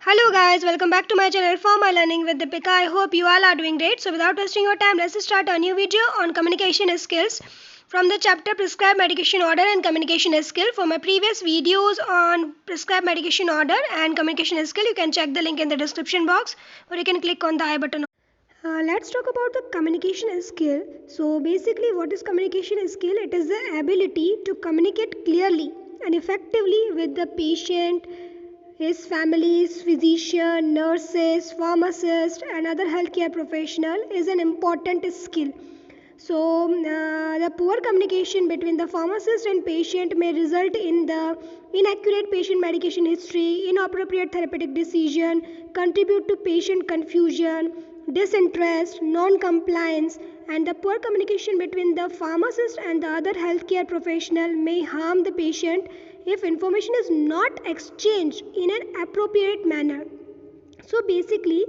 Hello guys, welcome back to my channel For My Learning with Deepika. I hope you all are doing great. So without wasting your time, let's start a new video on communication skills from the chapter Prescribed Medication Order and Communication Skill. For my previous videos on Prescribed Medication Order and Communication Skill, you can check the link in the description box or you can click on the I button. Let's talk about the communication skill. So basically what is communication skill? It is the ability to communicate clearly and effectively with the patient, his families, physician, nurses, pharmacist and other healthcare professional is an important skill. So the poor communication between the pharmacist and patient may result in the inaccurate patient medication history, inappropriate therapeutic decision, contribute to patient confusion, disinterest, non-compliance, and the poor communication between the pharmacist and the other healthcare professional may harm the patient if information is not exchanged in an appropriate manner. So basically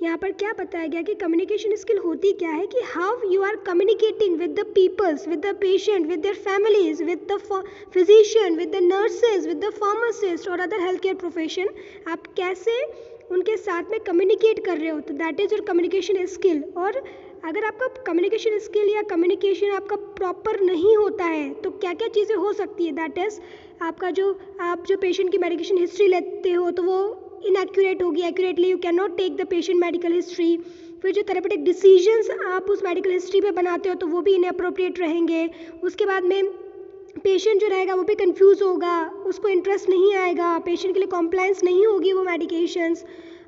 यहाँ पर क्या बताया गया कि communication skill होती क्या है कि how you are communicating with the peoples, with the patient, with their families, with the physician, with the nurses, with the pharmacist और अदर हेल्थ केयर प्रोफेशन, आप कैसे उनके साथ में कम्युनिकेट कर रहे हो, तो that is your communication skill. और अगर आपका कम्युनिकेशन स्किल या कम्युनिकेशन आपका प्रॉपर नहीं होता है तो क्या क्या चीज़ें हो सकती है, दैट इज़ आपका आप जो पेशेंट की मेडिकेशन हिस्ट्री लेते हो तो वो इनएक्यूरेट होगी, accurately you can not take the patient medical history. फिर जो थेरेपेटिक डिसीजंस आप उस मेडिकल हिस्ट्री पे बनाते हो तो वो भी इनअप्रोप्रिएट रहेंगे. उसके बाद में पेशेंट जो रहेगा वो भी कंफ्यूज होगा, उसको इंटरेस्ट नहीं आएगा, पेशेंट के लिए कॉम्प्लायंस नहीं होगी वो मेडिकेशंस.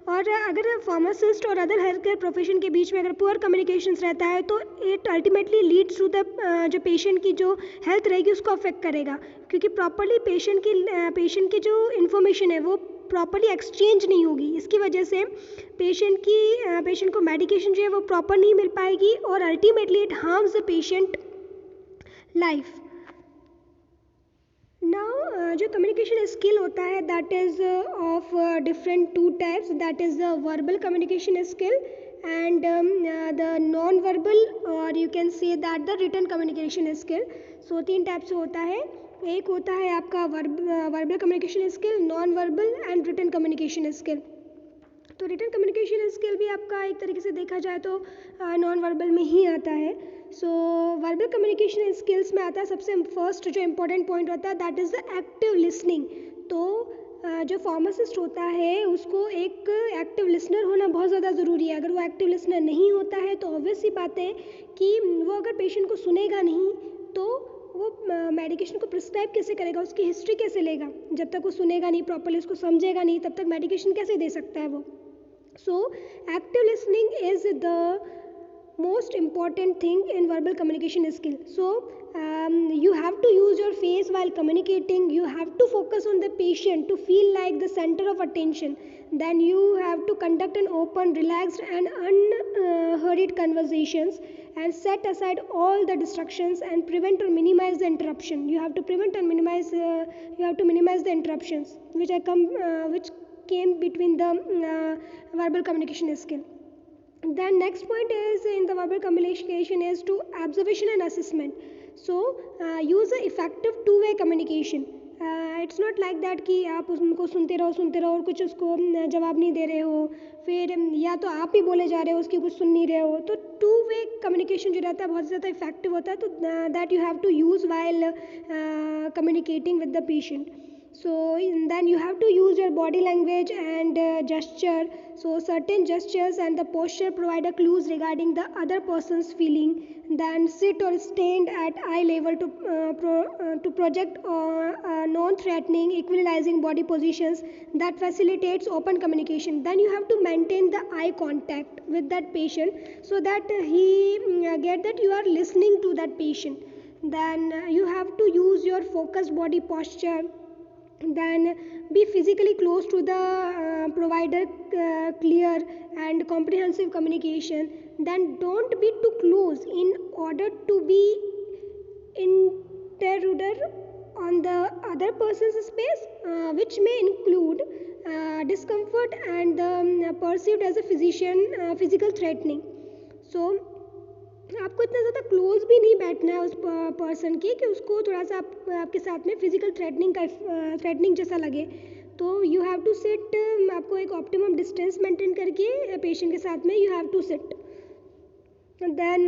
और अगर फार्मासिस्ट और अदर हेल्थ केयर प्रोफेशन के बीच में अगर पुअर कम्युनिकेशंस रहता है तो it ultimately leads to the जो पेशेंट की जो हेल्थ रहेगी उसको अफेक्ट करेगा, क्योंकि प्रॉपरली पेशेंट की जो इन्फॉर्मेशन है वो प्रॉपरली एक्सचेंज नहीं होगी. इसकी वजह से पेशेंट को मेडिकेशन जो है वो प्रॉपर नहीं मिल पाएगी और ultimately it harms the patient life. Now जो कम्युनिकेशन स्किल होता है that is of different two types, that is the verbal communication skill and the non verbal और you can say that the written communication skill. So 3 type से होता है. एक होता है आपका verbal communication skill, non verbal and written communication skill. तो written communication skill भी आपका एक तरीके से देखा जाए तो नॉन वर्बल में ही आता है. सो वर्बल कम्युनिकेशन स्किल्स में आता है सबसे फर्स्ट जो इम्पोर्टेंट पॉइंट होता है that is the active listening. तो जो फार्मासिस्ट होता है उसको एक एक्टिव लिसनर होना बहुत ज़्यादा ज़रूरी है. अगर वो एक्टिव लिसनर नहीं होता है तो ऑब्वियस सी बात है कि वो अगर पेशेंट को सुनेगा नहीं तो वो मेडिकेशन को प्रिस्क्राइब कैसे करेगा, उसकी हिस्ट्री कैसे लेगा. जब तक वो सुनेगा नहीं, प्रॉपर्ली उसको समझेगा नहीं, तब तक मेडिकेशन कैसे दे सकता है वो. So active listening is the most important thing in verbal communication skill. So you have to use your face while communicating. You have to focus on the patient to feel like the center of attention. Then you have to conduct an open, relaxed and unhurried conversations and set aside all the distractions and prevent or minimize the interruption. You have to prevent and minimize the interruptions which came between the verbal communication skill. Then next point is in the verbal communication is to observation and assessment. So use a effective two-way communication. It's not like that कि आप उनको सुनते रहो और कुछ उसको जवाब नहीं दे रहे हो, फिर या तो आप ही बोले जा रहे हो उसकी कुछ सुन नहीं रहे हो. तो टू वे कम्युनिकेशन जो रहता है बहुत ज़्यादा इफेक्टिव होता है. तो that you have to use while communicating with the patient. So then you have to use your body language and gesture. So certain gestures and the posture provide a clues regarding the other person's feeling. Then sit or stand at eye level to project non-threatening, equalizing body positions that facilitates open communication. Then you have to maintain the eye contact with that patient so that he get that you are listening to that patient. Then you have to use your focused body posture. Then be physically close to the provider, clear and comprehensive communication. Then don't be too close in order to be intruder on the other person's space, which may include discomfort and perceived as a physical threatening. So आपको इतना ज़्यादा close भी नहीं बैठना है उस person के कि उसको थोड़ा सा आपके साथ में फिजिकल थ्रेटनिंग जैसा लगे. तो यू हैव टू सिट, आपको एक ऑप्टिमम डिस्टेंस मेंटेन करके पेशेंट के साथ में you have to sit. Then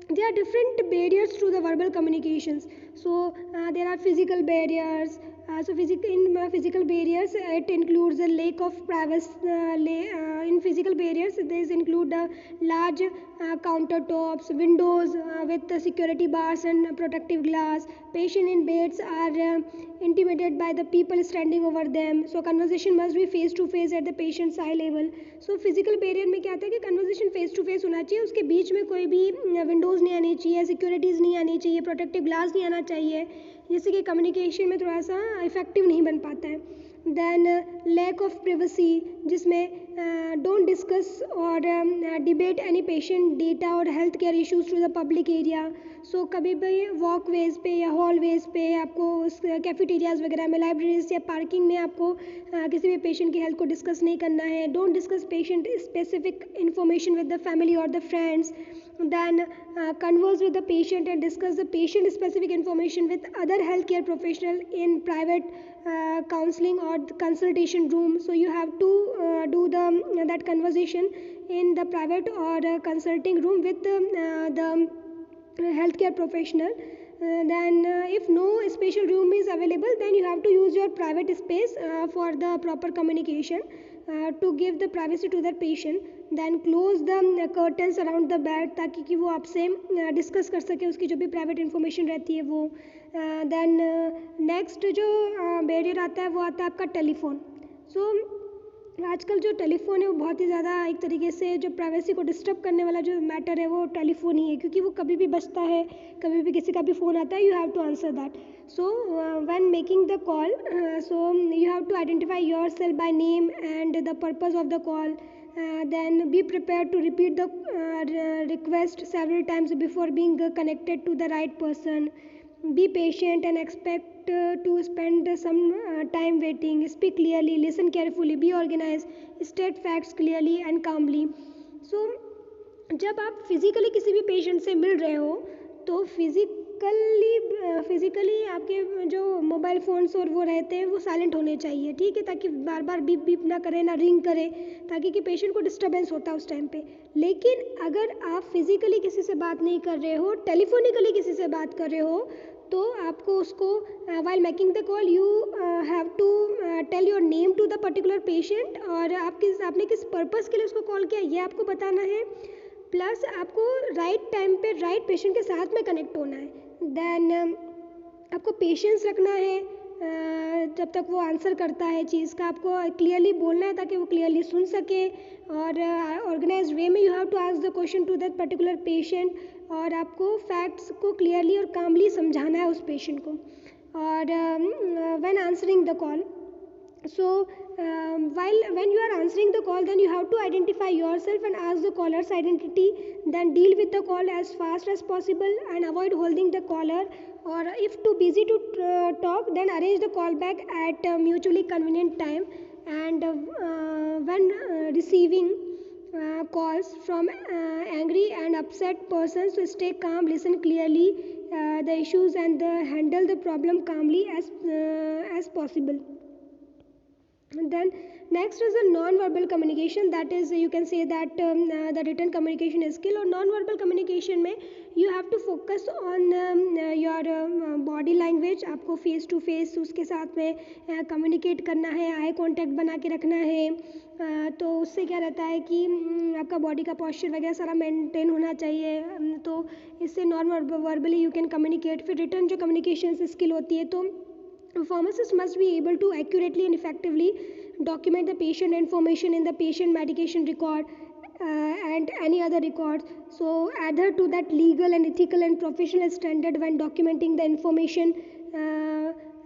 there are different barriers to the verbal communications. So there are physical barriers. Physical barriers, it includes a lack of privacy. In physical barriers, these include large countertops, windows with security bars and protective glass. Patients in beds are intimidated by the people standing over them. So conversation must be face to face at the patient's eye level. So physical barrier में क्या आता है कि conversation face to face होना चाहिए, उसके बीच में कोई भी windows नहीं आनी चाहिए, securities नहीं आनी चाहिए, protective glass नहीं आना चाहिए, जिससे कि कम्युनिकेशन में थोड़ा सा इफेक्टिव नहीं बन पाता है. देन लैक ऑफ प्रिवेसी, जिसमें डोंट डिस्कस और डिबेट एनी पेशेंट डेटा और health care issues to the public area. So कभी भी वॉक वेज पे या हॉल वेज पे आपको उस कैफेटेरियाज वगैरह में, लाइब्रेरीज या पार्किंग में आपको किसी भी पेशेंट की हेल्थ को डिस्कस नहीं करना है. Don't discuss patient specific information with the family और the friends. Then converse with the patient and discuss the patient specific information with other healthcare professional in private counseling or consultation room. So you have to do that conversation in the private or consulting room with the healthcare professional. Then if no special room is available, then you have to use your private space for the proper communication to give the privacy to the patient. Then close the curtains around the bed ताकि कि वो आपसे discuss कर सके उसकी जो भी private information रहती है वो. देन नेक्स्ट जो बैरियर आता है वो आता है आपका टेलीफोन. सो आजकल जो टेलीफोन है वो बहुत ही ज़्यादा एक तरीके से जो प्राइवेसी को डिस्टर्ब करने वाला जो मैटर है वो टेलीफोन ही है, क्योंकि वो कभी भी बजता है, कभी भी किसी का भी फ़ोन आता है, you have to answer that. So when making the call, so you have to identify yourself by name and the purpose of the call. Then be prepared to repeat the request several times before being connected to the right person. Be patient and expect to spend some time waiting. Speak clearly, listen carefully, be organized, state facts clearly and calmly. So जब आप physically किसी भी patient से मिल रहे हो तो physically आपके जो मोबाइल फ़ोन्स और वो रहते हैं वो साइलेंट होने चाहिए, ठीक है, ताकि बार बार बीप बीप ना करे, ना रिंग करे, ताकि कि पेशेंट को डिस्टर्बेंस होता है उस टाइम पे. लेकिन अगर आप फिज़िकली किसी से बात नहीं कर रहे हो, टेलीफोनिकली किसी से बात कर रहे हो, तो आपको उसको while making the call you have to tell your name to the particular patient और आपने किस पर्पज़ के लिए उसको कॉल किया ये आपको बताना है. प्लस आपको राइट टाइम पे राइट पेशेंट के साथ में कनेक्ट होना है. देन आपको पेशेंस रखना है जब तक वो आंसर करता है चीज़ का, आपको क्लियरली बोलना है ताकि वो क्लियरली सुन सके. और ऑर्गेनाइज्ड वे में you have to ask the question to that particular patient और आपको फैक्ट्स को क्लियरली और कामली समझाना है उस पेशेंट को. और when answering the call, so when you are answering the call, then you have to identify yourself and ask the caller's identity, then deal with the call as fast as possible and avoid holding the caller, or if too busy to talk, then arrange the call back at a mutually convenient time. And when receiving calls from angry and upset persons, to stay calm, listen clearly the issues and handle the problem calmly as possible. Then next is the non-verbal communication, that is you can say that the written communication skill. और non-verbal communication में you have to focus on your body language. आपको face to face उसके साथ में communicate करना है, eye contact बना के रखना है. तो उससे क्या रहता है कि आपका बॉडी का posture वगैरह सारा मेंटेन होना चाहिए. तो इससे non-verbally you can communicate. फिर written जो communication skill होती है, तो pharmacist must be able to accurately and effectively document the patient information in the patient medication record and any other records. So adhere to that legal and ethical and professional standard when documenting the information.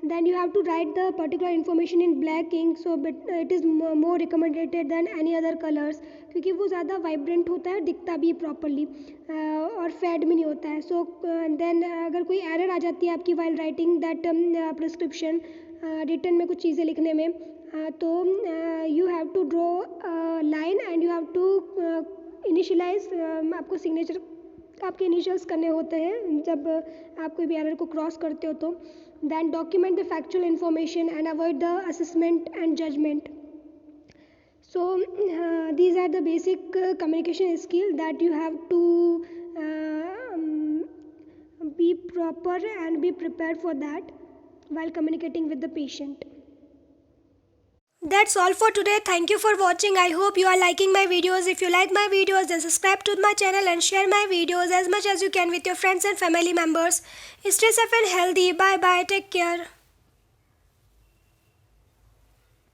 Then you have to write the particular information in black ink, so but it is more recommended than any other colors, क्योंकि वो ज़्यादा vibrant होता है, दिखता भी properly और fade भी नहीं होता है. सो देन अगर कोई एरर आ जाती है आपकी while writing that prescription return में कुछ चीज़ें लिखने में, तो you have to draw line and you have to initialize. आपको सिग्नेचर आपके इनिशियल्स करने होते हैं जब आप कोई भी एरर को क्रॉस करते हो. तो then document the factual information and avoid the assessment and judgment. So these are the basic communication skill that you have to be proper and be prepared for that while communicating with the patient. That's all for today. Thank you for watching. I hope you are liking my videos. If you like my videos, then subscribe to my channel and share my videos as much as you can with your friends and family members. Stay safe and healthy. Bye bye. Take care.